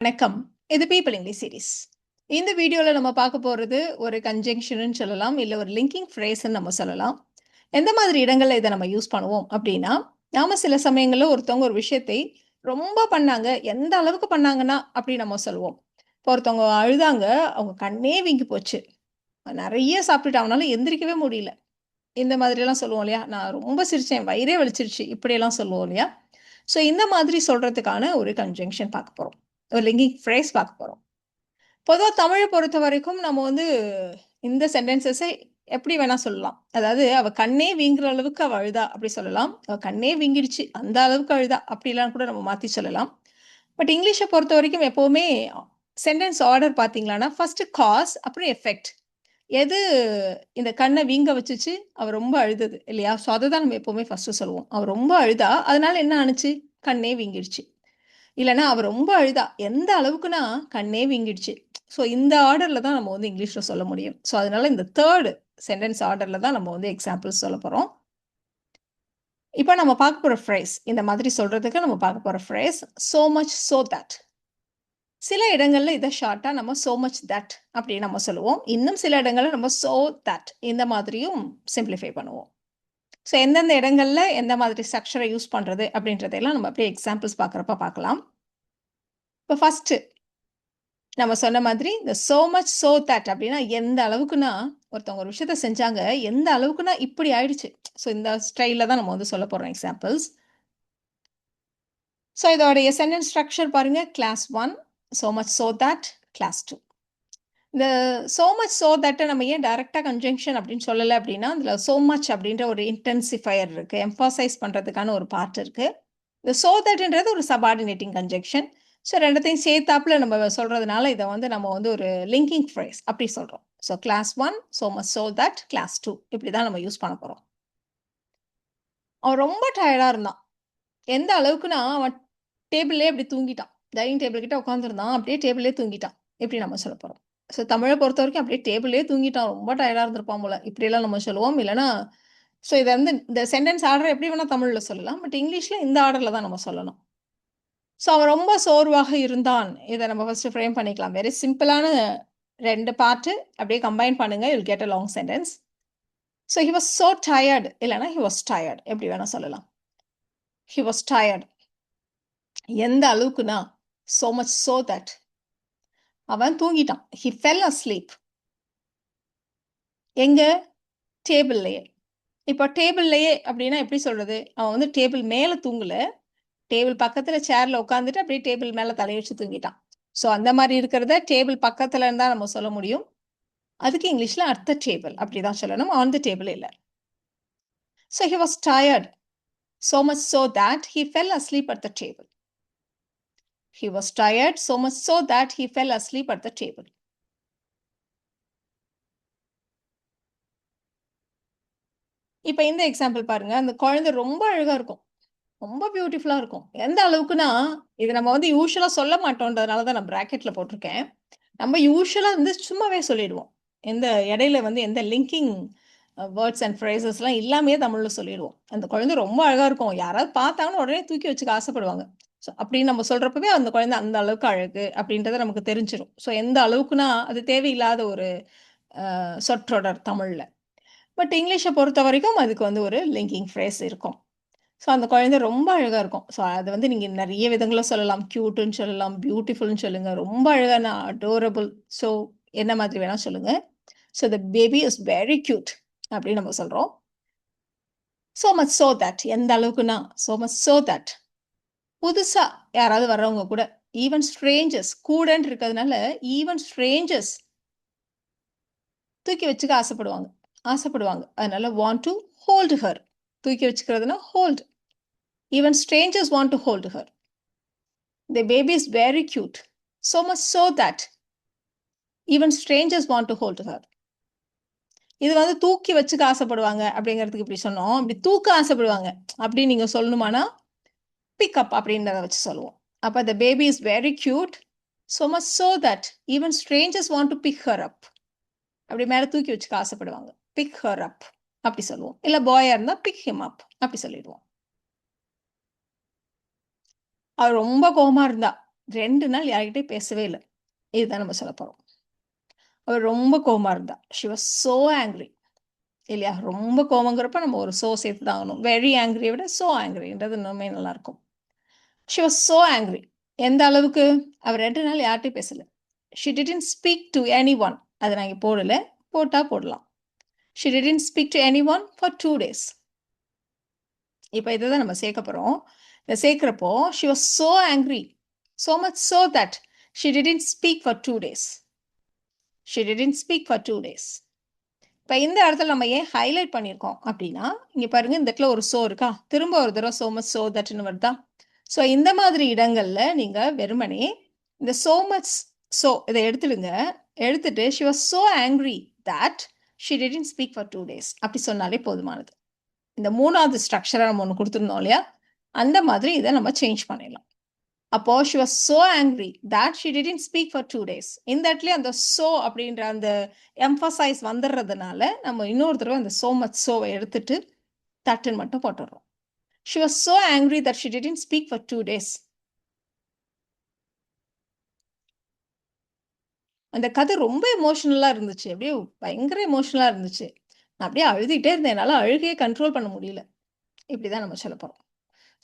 வணக்கம். இது people English series. இந்த வீடியோல நம்ம பார்க்க போறது ஒரு கன்ஜங்ஷன்னு சொல்லலாம். இல்ல ஒரு லிங்கிங் ஃப்ரேஸ்ன்னு நம்ம சொல்லலாம். எந்த மாதிரி இடங்கள்ல இத நம்ம யூஸ் பண்ணுவோம் அப்டின்னா, நாம சில சமயங்கள்ல ஒருத்தவங்க ஒரு விஷயத்தை ரொம்ப பண்ணாங்க. எந்த அளவுக்கு பண்ணாங்கன்னா, அப்டி நம்ம சொல்லுவோம். இப்போ ஒருத்தவங்க அழுதாங்க. அவங்க கண்ணே வீங்கி போச்சு. நெறைய சாப்பிட்டுட்டு அவனால எந்திரிக்கவே முடியல. இந்த மாதிரியெல்லாம் சொல்லுவோம் இல்லையா? நான் ரொம்ப சிரிச்சேன். வயிறே வலிச்சிருச்சு. இப்படியெல்லாம் சொல்லுவோம் இல்லையா? ஸோ இந்த மாதிரி சொல்றதுக்கான ஒரு கன்ஜங்ஷன் பார்க்க போறோம். ஒரு லிங்கிங் ஃப்ரேஸ் பார்க்க போறோம். பொதுவா தமிழ பொறுத்தவரைக்கும் நம்ம வந்து இந்த சென்டென்சஸ எப்படி வேணா சொல்லலாம். அதாவது அவ கண்ணே வீங்குற அளவுக்கு அவ அழுதா அப்படி சொல்லலாம். அவ கண்ணே வீங்கிடுச்சு. அந்த அளவுக்கு அழுதா அப்படிலாம் கூட நம்ம மாத்தி சொல்லலாம். பட் இங்கிலீஷ பொறுத்தவரைக்கும் எப்பவுமே சென்டென்ஸ் ஆர்டர் பார்த்தீங்களான்னா, ஃபர்ஸ்ட் காஸ் அப்புறம் எஃபெக்ட். எது இந்த கண்ண வீங்க வச்சுச்சு? அவ ரொம்ப அழுதது இல்லையா? ஸோ அததான் நம்ம எப்பவுமே ஃபர்ஸ்ட்டு சொல்லுவோம். அவ ரொம்ப அழுதா, அதனால என்ன ஆனுச்சு? கண்ணே வீங்கிடுச்சு. இல்லன்னா, அவ ரொம்ப அழுதா. எந்த அளவுக்குன்னா, கண்ணே வீங்கிடுச்சு. ஸோ இந்த ஆர்டர்ல தான் நம்ம வந்து இங்கிலீஷ்ல சொல்ல முடியும். ஸோ அதனால இந்த 3 சென்டென்ஸ் ஆர்டர்ல தான் நம்ம வந்து எக்ஸாம்பிள்ஸ் சொல்லப் போறோம். இப்ப நம்ம பார்க்க போற ஃப்ரேஸ், இந்த மாதிரி சொல்றதுக்கு நம்ம பார்க்க போற phrase, "so much so that." சில இடங்கள்ல இத ஷார்ட்டா நம்ம "சோ மச் தட்" அப்படின்னு நம்ம சொல்லுவோம். இன்னும் சில இடங்கள்ல நம்ம "சோ தட்" இந்த மாதிரியும் சிம்ப்ளிஃபை பண்ணுவோம். ஸோ எந்தெந்த இடங்கள்ல எந்த மாதிரி ஸ்ட்ரக்சர யூஸ் பண்றது அப்படின்றதையெல்லாம் நம்ம அப்படியே எக்ஸாம்பிள்ஸ் பார்க்கறப்ப பார்க்கலாம். இப்ப ஃபர்ஸ்ட்டு நம்ம சொன்ன மாதிரி இந்த "சோ மச் சோ தட்" அப்படின்னா எந்த அளவுக்குன்னா, ஒருத்தவங்க ஒரு விஷயத்த செஞ்சாங்க. எந்த அளவுக்குன்னா இப்படி ஆயிடுச்சு. ஸோ இந்த ஸ்டைல்ல தான் நம்ம வந்து சொல்லப் போறோம் எக்ஸாம்பிள்ஸ். ஸோ இதோடைய சென்டென்ஸ் ஸ்ட்ரக்சர் பாருங்க. Class 1 "so much so that" class 2. இந்த "சோ மச் சோ தட்ட" நம்ம ஏன் டைரக்ட்டா கன்ஜங்ஷன் அப்படின்னு சொல்லல அப்படின்னா, அதுல "சோ மச்" அப்படின்ற ஒரு இன்டென்சிஃபையர் இருக்கு. எம்ஃபசைஸ் பண்றதுக்கான ஒரு பார்ட் இருக்கு. இந்த "சோ தட்ன்றது" ஒரு சப்பார்டினேட்டிங் கன்ஜங்ஷன். ஸோ 2த்தையும் சேர்த்தாப்புல நம்ம சொல்றதுனால, இத வந்து நம்ம வந்து ஒரு லிங்கிங் ஃப்ரேஸ் அப்படி சொல்றோம். So class 1 "so much so that" class 2 இப்படி தான் நம்ம யூஸ் பண்ண போறோம். அவன் ரொம்ப டயர்டா இருந்தான். எந்த அளவுக்குன்னா, அவன் டேபிள்லயே அப்படி தூங்கிட்டான். டைனிங் டேபிள் கிட்ட உட்கார்ந்திருந்தான். அப்படியே டேபிள்லயே தூங்கிட்டான். இப்படி நம்ம சொல்லப் போறோம். ஸோ தமிழ பொறுத்தவரைக்கும் அப்படியே டேபிள்லயே தூங்கிட்டான். ரொம்ப டயர்டா இருந்திருப்பான் போல. இப்படியெல்லாம் நம்ம சொல்லுவோம். இல்லன்னா, ஸோ இத வந்து இந்த சென்டென்ஸ் ஆர்டர் எப்படி வேணா தமிழ்ல சொல்லலாம். பட் இங்கிலீஷ்ல இந்த ஆர்டர்ல தான் நம்ம சொல்லணும். ஸோ அவன் ரொம்ப சோர்வாக இருந்தான். இத நம்ம ஃபர்ஸ்ட் ஃப்ரேம் பண்ணிக்கலாம். வெரி சிம்பிளான 2 பார்ட் அப்படியே கம்பைன் பண்ணுங்க. You will get a long sentence. So he was so tired இல்லன்னா ஹி வாஸ் டயர்ட் எப்படி வேணா சொல்லலாம். He was tired. எந்த அளவுக்குன்னா, சோ மச் சோ தட் அவன் தூங்கிட்டான். He fell asleep. எங்க? டேபிள்லயே. இப்ப டேபிள்லயே அப்படின்னா எப்படி சொல்றது? அவன் வந்து டேபிள் மேல தூங்கல. டேபிள் பக்கத்துல சேர்ல உட்கார்ந்துட்டு அப்படியே டேபிள் மேல தலைய வச்சு தூங்கிட்டான். ஸோ அந்த மாரி இருக்கிறத டேபிள் பக்கத்துலன்னு தான் நம்ம சொல்ல முடியும். அதுக்கு இங்கிலீஷ்ல அட் த டேபிள் அப்படிதான் சொல்லணும். ஆன் த டேபிள் இல்ல. So he was tired. So much so that he fell asleep at the table. He was tired so much so that he fell asleep at the table. இப்ப இந்த example பாருங்க. அந்த குழந்தை ரொம்ப அழகா இருக்கும். ரொம்ப பியூட்டிஃபுல்லா இருக்கும். எந்த அளவுக்குன்னா, இத நம்ம வந்து யூசுவலா சொல்ல மாட்டோம்ன்றதுனால தான் நான் பிராக்கெட்ல போட்டிருக்கேன். நம்ம யூசுவலா வந்து சும்மாவே சொல்லிடுவோம். எந்த இடையில வந்து எந்த லிங்கிங் வேர்ட்ஸ் அண்ட் ஃப்ரேசஸ்லாம் இல்லாமயே தமிழ்ல சொல்லிடுவோம். அந்த குழந்தை ரொம்ப அழகா இருக்கும். யாராவது பார்த்தாங்கன்னா உடனே தூக்கி வச்சுக்க ஆசைப்படுவாங்க. ஸோ அப்படின்னு நம்ம சொல்றப்பவே அந்த குழந்தை அந்த அளவுக்கு அழகு அப்படின்றது நமக்கு தெரிஞ்சிரும். ஸோ எந்த அளவுக்குன்னா, அது தேவையில்லாத ஒரு சொற்றொடர் தமிழ்ல. பட் இங்கிலீஷ பொறுத்தவரைக்கும் அதுக்கு வந்து ஒரு லிங்கிங் ஃப்ரேஸ் இருக்கும். ஸோ அந்த குழந்தை ரொம்ப அழகா இருக்கும். ஸோ அது வந்து நீங்க நெறைய விதங்கள்ல சொல்லலாம். கியூட்ன்னு சொல்லலாம், பியூட்டிஃபுல்ன்னு சொல்லுங்க. ரொம்ப அழகான அடோரபிள். ஸோ என்ன மாதிரி வேணா சொல்லுங்க. So the baby is very cute அப்படின்னு நம்ம சொல்றோம். சோ மச் சோ தட் எந்த அளவுக்குன்னா, சோ மச் சோ தட் புதுசா யாராவது வர்றவங்க கூட ஈவன் ஸ்ட்ரேஞ்சர்ஸ் கூடன்னு இருக்கிறதுனால ஈவன் ஸ்ட்ரேஞ்சர்ஸ் தூக்கி வச்சுக்க ஆசைப்படுவாங்க. ஆசைப்படுவாங்க. அதனால வாண்ட் டூ ஹோல்ட் ஹர். தூக்கி வச்சுக்கிறதுனா hold. Even strangers want to hold her. The baby is very cute. So much so that even strangers want to hold her. இது வந்து தூக்கி வச்சுக்க ஆசைப்படுவாங்க அப்படிங்கிறதுக்கு இப்படி சொன்னோம். இப்படி தூக்க ஆசைப்படுவாங்க. அப்படி நீங்க சொல்லணுமானா, பிக் அப் அப்படின்றத வச்சு சொல்லுவோம். அப்ப the baby is very cute. So much so that even strangers want to pick her up. அப்படி மேல தூக்கி வச்சுக்க ஆசைப்படுவாங்க. Pick her up. அப்படி சொல்லுவோம். இல்ல பாயா இருந்தா pick him up. அப்படி சொல்லிடுவோம். அவ ரொம்ப கோவமா இருந்தா. 2 நாள் யார்கிட்டயும் பேசவே இல்ல. இதுதான் நம்ம சொல்லப் போறோம். அவ ரொம்ப கோவமா இருந்தா. She was so angry. இல்லையா? ரொம்ப கோவங்கிறப்ப நம்ம ஒரு சோ சேர்த்து தான் ஆகணும். வெரி ஆங்ரியை விட சோ ஆங்ரின்றது இன்னுமே நல்லாயிருக்கும். She was so angry. எந்த அளவுக்கு? அவ 2 நாள் யார்ட்டயும் பேசல. She didn't speak to anyone. அத நான் இங்க போடல. போட்டா போடலாம். She didn't speak to anyone for 2 days. இப்ப இத தான் நம்ம சேர்க்க போறோம். இத சேர்க்கிறப்போ she was so angry. So much so that she didn't speak for 2 days. She didn't speak for 2 days. இப்ப இந்த இடத்துல நம்ம ஏன் ஹைலைட் பண்ணியிருக்கோம் அப்படின்னா, இங்க பாருங்க இந்த இடத்துல ஒரு சோ இருக்கா? திரும்ப ஒரு தடவ so much so thatன்னு வருதா? ஸோ இந்த மாதிரி இடங்கள்ல நீங்க வெறுமனே இந்த so much so இத எடுத்துடுங்க. எடுத்துட்டு she was so angry that she didn't speak for 2 days. அப்படி சொன்னாலே போதுமானது. இந்த 3வது ஸ்ட்ரக்சரா நம்ம ஒண்ணு குடுத்திருந்தோம் இல்லையா? அந்த மாதிரி இத நம்ம சேஞ்ச் பண்ணிடலாம். அப்போ she was so angry that she didn't speak for 2 days. இந்த இடத்துல அந்த so அப்படின்ற அந்த எம்பசைஸ் வந்துடுறதுனால நம்ம இன்னொரு தடவை அந்த so much so எடுத்துட்டு தட்டுன்னு மட்டும் போட்டுடுறோம். She was so angry that she didn't speak for 2 days. அந்த கதை ரொம்ப எமோஷனலா இருந்துச்சு. அப்படியே பயங்கர எமோஷனலா இருந்துச்சு. நான் அப்படியே அழுதுகிட்டே இருந்தேன். என்னால அழுகைய கண்ட்ரோல் பண்ண முடியல. இப்படிதான் நம்ம சொல்லப் போறோம்.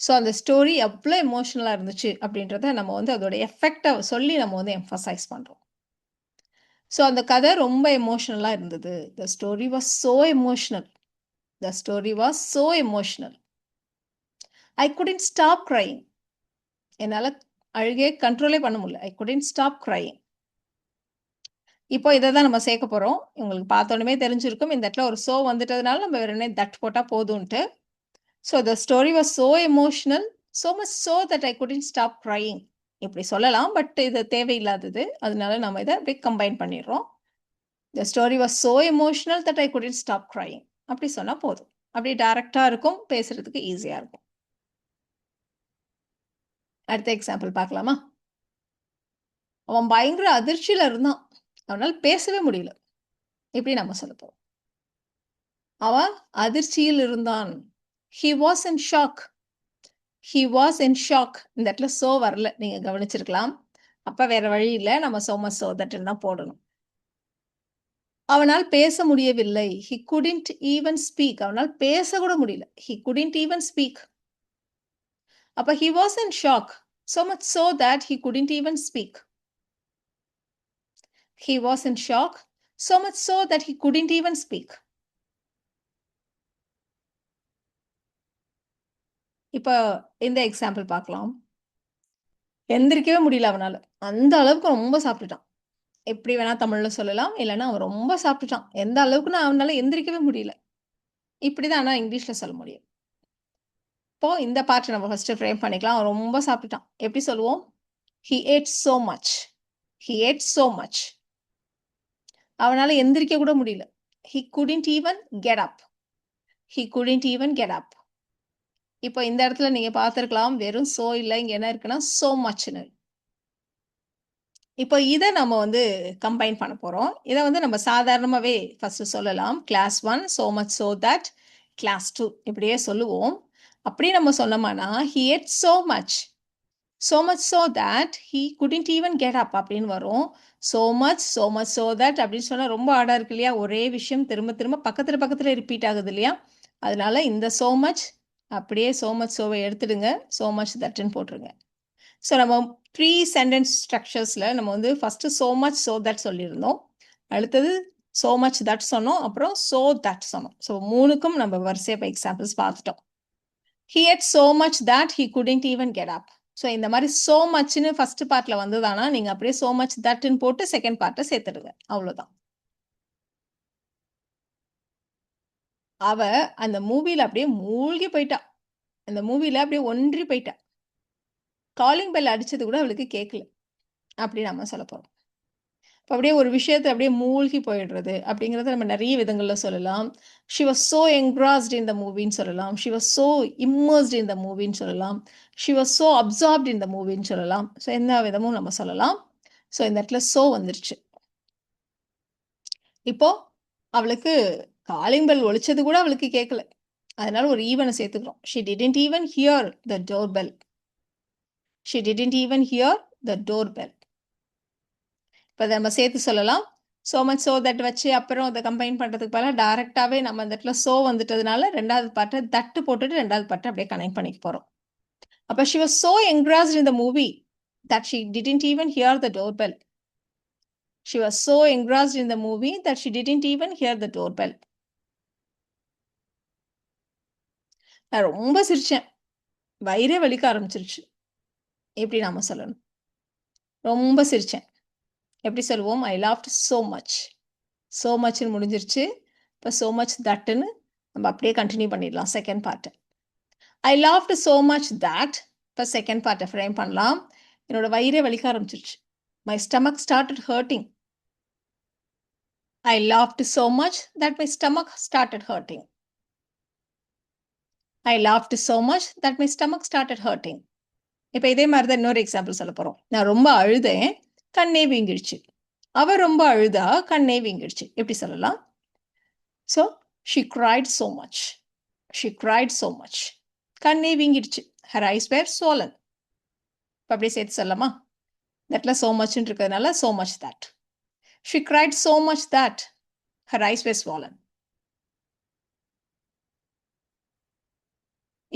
ஸோ அந்த ஸ்டோரி எவ்வளோ எமோஷனலா இருந்துச்சு அப்படின்றத நம்ம வந்து அதோட எஃபெக்ட்ட சொல்லி நம்ம வந்து எம்பசைஸ் பண்றோம். ஸோ அந்த கதை ரொம்ப எமோஷனலா இருந்தது. The story was so emotional. The story was so emotional. I couldn't stop crying. என்னால அழுகைய கண்ட்ரோலே பண்ண முடியல. I couldn't stop crying. இப்போ இத தான் நம்ம சேர்க்க போறோம். உங்களுக்கு பார்த்தோனமே தெரிஞ்சிருக்கும். இந்த இடத்துல ஒரு சோ வந்துட்டதுனால நம்ம வெறுமனே தட் போட்டா போதும்ன்ட்டு. So the story was so emotional, so much so that I couldn't stop crying. இப்படி சொல்லலாம். பட் இது தேவையில்லாதது. அதனால நம்ம இத அப்படியே கம்பைன் பண்ணிடுறோம். The story was so emotional that I couldn't stop crying. அப்படி சொன்னா போதும். அப்படியே டைரக்ட்டா இருக்கும். பேசுறதுக்கு ஈஸியா இருக்கும். அடுத்த எக்ஸாம்பிள் பார்க்கலாமா? அவன் பயங்கர அதிர்ச்சியில இருந்தான். அவனால பேசவே முடியல. இப்படி நம்ம சொல்லப் போறோம். அவன் அதிர்ச்சியில் இருந்தான். He was in shock. He was in shock. இந்த இடத்துல so வரல. நீங்க கவனிச்சிருக்கலாம். அப்ப வேற வழி இல்ல. நம்ம so much so thatன்னு தான் போடணும். அவனால் பேச முடியவில்லை. He couldn't even speak. அவனால் பேச கூட முடியல. He couldn't even speak. அப்ப he was in shock. So much so that he couldn't even speak. He was in shock. So much so that he couldn't even speak. இப்ப இந்த example பார்க்கலாம். எந்திரிக்கவே முடியல அவனால. அந்த அளவுக்கு ரொம்ப சாப்பிட்டுட்டான். எப்படி வேணா தமிழ்ல சொல்லலாம். இல்லன்னா அவன் ரொம்ப சாப்பிட்டுட்டான். எந்த அளவுக்குன்னா அவனால எந்திரிக்கவே முடியல. இப்படிதான் ஆனா இங்கிலீஷ்ல சொல்ல முடியும். இப்போ இந்த பார்ட் நம்ம ஃபர்ஸ்ட் ஃப்ரேம் பண்ணிக்கலாம். அவன் ரொம்ப சாப்பிட்டுட்டான். எப்படி சொல்லுவோம்? He ate so much. He ate so much. அவனால எந்திரிக்க கூட முடியல. He couldn't even get up. He couldn't even get up. இப்போ இந்த இடத்துல நீங்க பார்த்திருக்கலாம். வெறும் so இல்ல. இங்க என்ன இருக்குன்னா so muchன்னு. இப்போ இத நம்ம வந்து கம்பைன் பண்ண போறோம். இத வந்து நம்ம சாதாரணமாவே ஃபர்ஸ்ட் சொல்லலாம். Class 1 so much so that class 2 இப்படியே சொல்லுவோம். அப்படி நம்ம சொன்னோம்னா he ate so much. So much so that he couldn't even get up அப்படின்னு வரும். So much so that அப்படின்னு சொன்னா ரொம்ப ஆடா இருக்கு இல்லையா? ஒரே விஷயம் திரும்ப திரும்ப பக்கத்துல ரிப்பீட் ஆகுது இல்லையா? அதனால இந்த so much அப்படியே so much soவை எடுத்துடுங்க. So much thatன்னு போட்டுருங்க. ஸோ நம்ம 3 சென்டென்ஸ் ஸ்ட்ரக்சர்ஸ்ல நம்ம வந்து first so much so that சொல்லியிருந்தோம். அடுத்தது so much that சொன்னோம். அப்புறம் so that சொன்னோம். ஸோ 3க்கும் நம்ம வரிசையா இப்போ எக்ஸாம்பிள்ஸ் பார்த்துட்டோம். He ate so much that he couldn't even get up. So இந்த மாதிரி so muchன்னு ஃபர்ஸ்ட் பார்ட்ல வந்ததானா நீங்க அப்படியே so much thatன்னு போட்டு செகண்ட் பார்ட்டை சேர்த்துடுங்க. அவ்வளவுதான். அவ அந்த மூவில அப்படியே மூழ்கி போயிட்டா. அந்த மூவில அப்படியே ஒன்றி போயிட்டா. காலிங் பெல் அடிச்சது கூட அவளுக்கு கேட்கல. அப்படி நம்ம சொல்ல போறோம். இப்போ அப்படியே ஒரு விஷயத்துல அப்படியே மூழ்கி போயிடுறது அப்படிங்கிறத நம்ம நிறைய விதங்கள்ல சொல்லலாம். She was so engrossed in the movieன்னு சொல்லலாம். She was so immersed in the movieன்னு சொல்லலாம். She was so absorbed in the movieன்னு சொல்லலாம். ஸோ எந்த விதமும் நம்ம சொல்லலாம். ஸோ இந்த இடத்துல so வந்துருச்சு. இப்போ அவளுக்கு காலிங் பெல் ஒலிச்சது கூட அவளுக்கு கேட்கல. அதனால ஒரு ஈவனை சேர்த்துக்கிறோம். She didn't even hear the doorbell. She didn't even hear the doorbell. இப்போ நம்ம சேர்த்து சொல்லலாம். so much so that வச்சு அப்புறம் அதை கம்பைன் பண்ணுறதுக்கு பதிலாக டைரெக்டாகவே நம்ம அந்த இடத்துல so வந்துட்டதுனால ரெண்டாவது பாட்டை தட்டு போட்டுட்டு ரெண்டாவது பாட்டை அப்படியே கனெக்ட் பண்ணிக்க போகிறோம். அப்போ she was so engrossed in the movie that she didn't even hear the doorbell. She was so engrossed in the movie that she didn't even hear the doorbell. நான் ரொம்ப சிரிச்சேன், வயிறே வலிக்க ஆரம்பிச்சிருச்சு. எப்படி நாம சொல்லணும்? ரொம்ப சிரிச்சேன். எப்படி சொல்லுவோம்? ஐ லாஃப்ட் so much. so muchன்னு முடிஞ்சிருச்சு. இப்போ so much thatன்னு நம்ம அப்படியே கண்டினியூ பண்ணிடலாம் செகண்ட் பார்ட்டை. ஐ லாஃப்ட் so much that. இப்போ செகண்ட் பார்ட்டை ஃப்ரேம் பண்ணலாம். என்னோட வயிறே வலிக்க ஆரம்பிச்சிருச்சு. My stomach started hurting. I laughed so much that my stomach started hurting. I laughed so much that my stomach started hurting. இப்போ இதே மாதிரி தான் இன்னொரு எக்ஸாம்பிள் சொல்ல போகிறோம். நான் ரொம்ப அழுதேன், கண்ணே வீங்கிடுச்சு. அவ ரொம்ப அழுதா, கண்ணே வீங்கிடுச்சு. எப்படி சொல்லலாம்? So she cried so much. She cried so much. கண்ணே வீங்கிடுச்சு. Her eyes were swollen. இப்போ அப்படியே சேர்த்து சொல்லலாமா? தட்ல so muchன்னு இருக்கிறதுனால so much that. She cried so much that her eyes were swollen.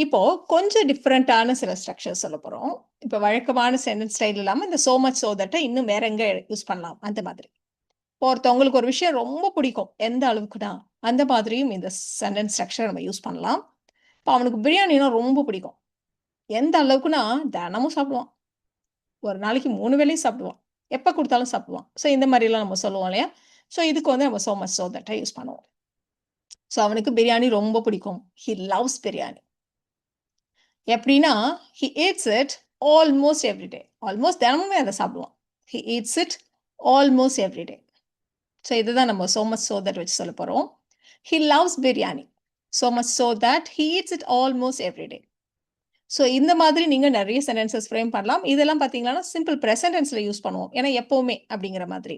இப்போ கொஞ்சம் டிஃப்ரெண்ட்டான சில ஸ்ட்ரக்சர் சொல்ல போகிறோம். இப்போ வழக்கமான சென்டென்ஸ் ஸ்டைல் இல்லாமல் இந்த so much so that இன்னும் வேற எங்கே யூஸ் பண்ணலாம் அந்த மாதிரி. இப்போ ஒருத்தவங்களுக்கு ஒரு விஷயம் ரொம்ப பிடிக்கும், எந்த அளவுக்குனா அந்த மாதிரியும் இந்த சென்டென்ஸ் ஸ்ட்ரக்சர் நம்ம யூஸ் பண்ணலாம். இப்போ அவனுக்கு பிரியாணினா ரொம்ப பிடிக்கும், எந்த அளவுக்குனா தினமும் சாப்பிடுவான், ஒரு நாளைக்கு 3 வேளையும் சாப்பிடுவான், எப்போ கொடுத்தாலும் சாப்பிடுவான். ஸோ இந்த மாதிரிலாம் நம்ம சொல்லுவோம் இல்லையா? ஸோ இதுக்கு வந்து நம்ம so much so that use பண்ணுவோம். ஸோ அவனுக்கு பிரியாணி ரொம்ப பிடிக்கும். He loves biryani. எப்படின்னா he eats it almost every day. Almost தினமுமே அதை சாப்பிடுவான். he eats it almost every day. So இதுதான் நம்ம so much so that வச்சு சொல்ல போகிறோம். he loves biryani so much so that he eats it almost every day. So இந்த மாதிரி நீங்கள் நிறைய சென்டென்சஸ் ஃப்ரேம் பண்ணலாம். இதெல்லாம் பார்த்தீங்கன்னா சிம்பிள் ப்ரெசன்ட் டென்ஸில் யூஸ் பண்ணுவோம், ஏன்னா எப்போவுமே அப்படிங்கிற மாதிரி.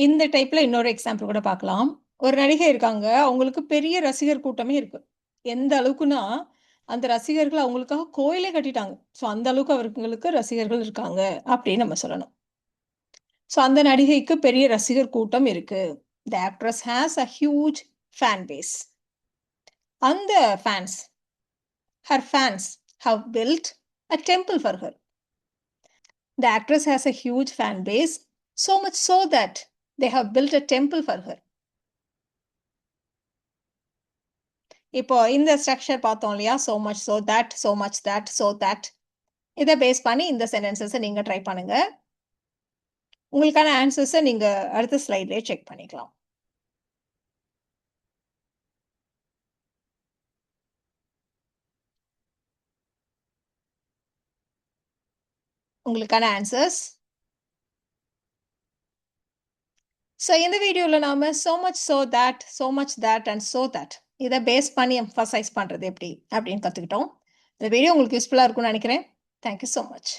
இந்த டைப்பில் இன்னொரு எக்ஸாம்பிள் கூட பார்க்கலாம். ஒரு நடிகை இருக்காங்க, அவங்களுக்கு பெரிய ரசிகர் கூட்டமே இருக்கு. எந்த அளவுக்குன்னா அந்த ரசிகர்கள் அவங்களுக்காக கோயிலே கட்டிட்டாங்க. ஸோ அந்த அளவுக்கு அவர்களுக்கு ரசிகர்கள் இருக்காங்க அப்படின்னு நம்ம சொல்லணும். ஸோ அந்த நடிகைக்கு பெரிய ரசிகர் கூட்டம் இருக்கு. The actress has a huge fan base. அந்த fans, her fans have built a temple for her. The actress has a huge fan base, so much so that they have built a temple for her. இப்போ இந்த structure பார்த்தோம் இல்லையா? so much so that, so much that, so that. இதை base பண்ணி இந்த சென்டென்சஸை நீங்கள் try பண்ணுங்க. உங்களுக்கான ஆன்சர்ஸை நீங்கள் அடுத்த ஸ்லைட்லேயே செக் பண்ணிக்கலாம். உங்களுக்கான ஆன்சர்ஸ். ஸோ இந்த வீடியோவில் நாம் so much so that, so much that and so that இதை பேஸ் பண்ணி எம்ஃபசைஸ் பண்ணுறது எப்படி அப்படின்னு கற்றுக்கிட்டோம். இந்த வீடியோ உங்களுக்கு யூஸ்ஃபுல்லாக இருக்கும்னு நினைக்கிறேன். Thank you so much.